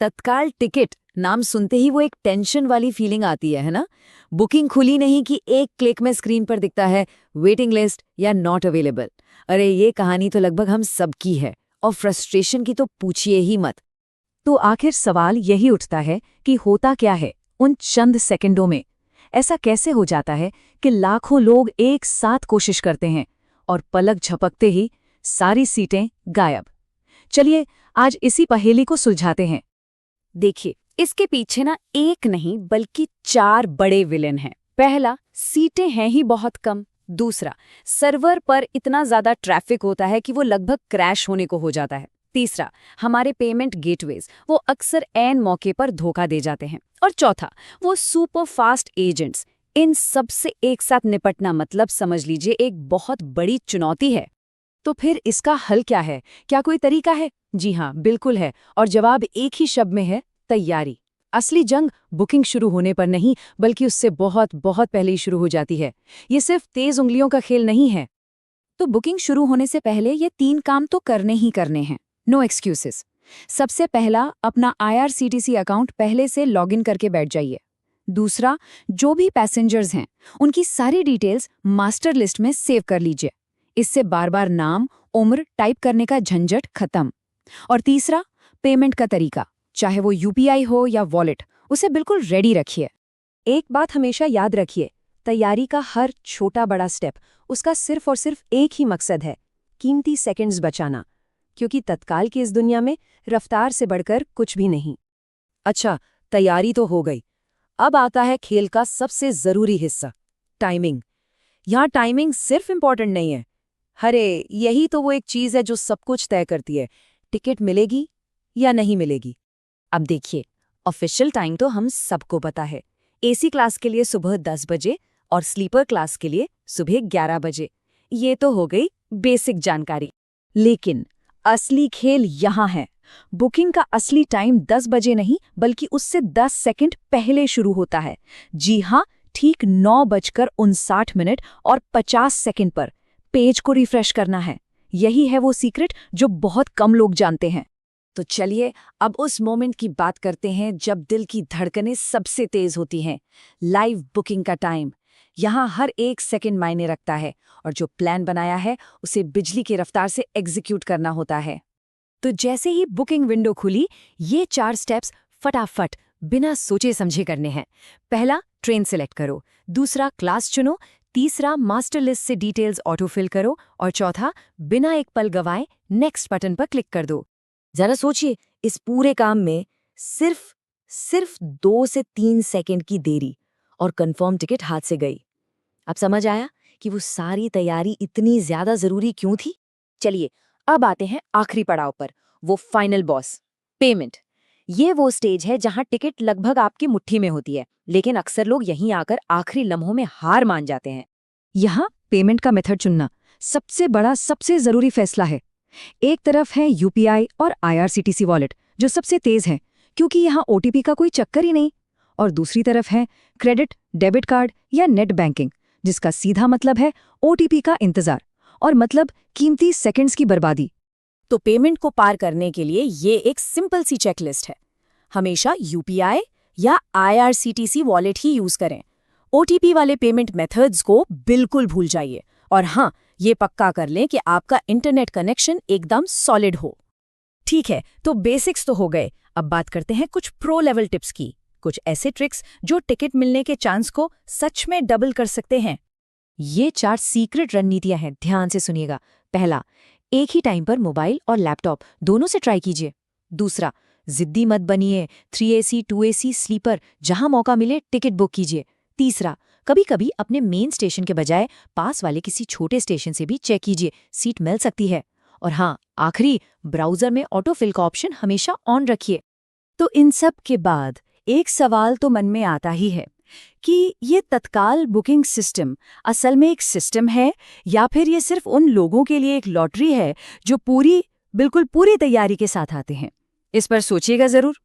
तत्काल टिकट नाम सुनते ही वो एक टेंशन वाली फीलिंग आती है ना। बुकिंग खुली नहीं कि एक क्लिक में स्क्रीन पर दिखता है वेटिंग लिस्ट या नॉट अवेलेबल। अरे ये कहानी तो लगभग हम सबकी है, और फ्रस्ट्रेशन की तो पूछिए ही मत। तो आखिर सवाल यही उठता है कि होता क्या है उन चंद सेकंडों में। ऐसा कैसे हो जाता है कि लाखों लोग एक साथ कोशिश करते हैं और पलक झपकते ही सारी सीटें गायब। चलिए आज इसी पहेली को सुलझाते हैं। देखिए, इसके पीछे ना एक नहीं बल्कि 4 बड़े विलेन हैं। पहला, सीटें हैं ही बहुत कम। दूसरा, सर्वर पर इतना ज्यादा ट्रैफिक होता है कि वो लगभग क्रैश होने को हो जाता है। तीसरा, हमारे पेमेंट गेटवेज वो अक्सर ऐन मौके पर धोखा दे जाते हैं। और चौथा, वो सुपर फास्ट एजेंट्स। इन सब से एक साथ निपटना मतलब समझ लीजिए एक बहुत बड़ी चुनौती है। तो फिर इसका हल क्या है? क्या कोई तरीका है? जी हाँ, बिल्कुल है। और जवाब एक ही शब्द में है, तैयारी। असली जंग बुकिंग शुरू होने पर नहीं बल्कि उससे बहुत बहुत पहले ही शुरू हो जाती है। ये सिर्फ तेज उंगलियों का खेल नहीं है। तो बुकिंग शुरू होने से पहले ये 3 काम तो करने ही करने हैं। No excuses. सबसे पहला, अपना IRCTC अकाउंट पहले से लॉगिन करके बैठ जाइए। दूसरा, जो भी पैसेंजर्स हैं उनकी सारी डिटेल्स मास्टर लिस्ट में सेव कर लीजिए। इससे बार बार नाम, उम्र टाइप करने का झंझट खत्म। और तीसरा, पेमेंट का तरीका, चाहे वो UPI हो या वॉलेट, उसे बिल्कुल रेडी रखिए। एक बात हमेशा याद रखिए, तैयारी का हर छोटा बड़ा स्टेप उसका सिर्फ और सिर्फ एक ही मकसद है, कीमती सेकंड्स बचाना। क्योंकि तत्काल की इस दुनिया में रफ्तार से बढ़कर कुछ भी नहीं। अच्छा, तैयारी तो हो गई। अब आता है खेल का सबसे जरूरी हिस्सा, टाइमिंग। यहाँ टाइमिंग सिर्फ इम्पोर्टेंट नहीं है, अरे यही तो वो एक चीज है जो सब कुछ तय करती है, टिकट मिलेगी या नहीं मिलेगी। अब देखिए, ऑफिशियल टाइम तो हम सबको पता है। AC क्लास के लिए सुबह 10 बजे और स्लीपर क्लास के लिए सुबह 11 बजे। ये तो हो गई बेसिक जानकारी। लेकिन असली खेल यहाँ है। बुकिंग का असली टाइम 10 बजे नहीं बल्कि उससे 10 सेकंड पहले शुरू होता है। जी हाँ, ठीक 9:59 और 50 सेकंड पर पेज को रिफ्रेश करना है। यही है वो सीक्रेट जो बहुत कम लोग जानते हैं। तो चलिए अब उस मोमेंट की बात करते हैं जब दिल की धड़कनें सबसे तेज होती हैं, लाइव बुकिंग का टाइम। यहाँ हर एक सेकंड मायने रखता है, और जो प्लान बनाया है उसे बिजली की रफ्तार से एग्जीक्यूट करना होता है। तो जैसे ही बुकिंग विंडो खुली, ये 4 स्टेप्स फटाफट बिना सोचे समझे करने हैं। पहला, ट्रेन सेलेक्ट करो। दूसरा, क्लास चुनो। तीसरा, मास्टर लिस्ट से डिटेल्स ऑटोफिल करो। और चौथा, बिना एक पल गवाए नेक्स्ट बटन पर क्लिक कर दो। जरा सोचिए, इस पूरे काम में सिर्फ 2 से 3 सेकंड की देरी और कंफर्म टिकट हाथ से गई। अब समझ आया कि वो सारी तैयारी इतनी ज्यादा जरूरी क्यों थी? चलिए अब आते हैं आखिरी पड़ाव पर, वो फाइनल बॉस, पेमेंट। ये वो स्टेज है जहां टिकट लगभग आपकी मुट्ठी में होती है, लेकिन अक्सर लोग यहीं आकर आखिरी लम्हों में हार मान जाते हैं। यहाँ पेमेंट का मेथड चुनना सबसे बड़ा, सबसे जरूरी फैसला है। एक तरफ है UPI और IRCTC वॉलेट जो सबसे तेज है क्योंकि यहाँ OTP का कोई चक्कर ही नहीं। और दूसरी तरफ है क्रेडिट, डेबिट कार्ड या नेट बैंकिंग जिसका सीधा मतलब है OTP का इंतजार और मतलब कीमती सेकंड्स की बर्बादी। तो पेमेंट को पार करने के लिए ये एक सिंपल सी चेकलिस्ट है। हमेशा UPI या IRCTC वॉलेट ही यूज करें। OTP वाले पेमेंट मेथड्स को बिल्कुल भूल जाइए। और हाँ, ये पक्का कर लें कि आपका इंटरनेट कनेक्शन एकदम सॉलिड हो। ठीक है, तो बेसिक्स तो हो गए। अब बात करते हैं कुछ प्रो लेवल टिप्स की, कुछ ऐसे ट्रिक्स जो टिकट मिलने के चांस को सच में डबल कर सकते हैं। ये 4 सीक्रेट रणनीतियां हैं, ध्यान से सुनिएगा। पहला, एक ही टाइम पर मोबाइल और लैपटॉप दोनों से ट्राई कीजिए। दूसरा, जिद्दी मत बनिए, 3AC 2AC स्लीपर जहां मौका मिले टिकट बुक कीजिए। तीसरा, कभी कभी अपने मेन स्टेशन के बजाय पास वाले किसी छोटे स्टेशन से भी चेक कीजिए, सीट मिल सकती है। और हाँ, आखिरी, ब्राउजर में ऑटोफिल का ऑप्शन हमेशा ऑन रखिए। तो इन सब के बाद एक सवाल तो मन में आता ही है कि ये तत्काल बुकिंग सिस्टम असल में एक सिस्टम है या फिर ये सिर्फ उन लोगों के लिए एक लॉटरी है जो बिल्कुल पूरी तैयारी के साथ आते हैं। इस पर सोचिएगा जरूर।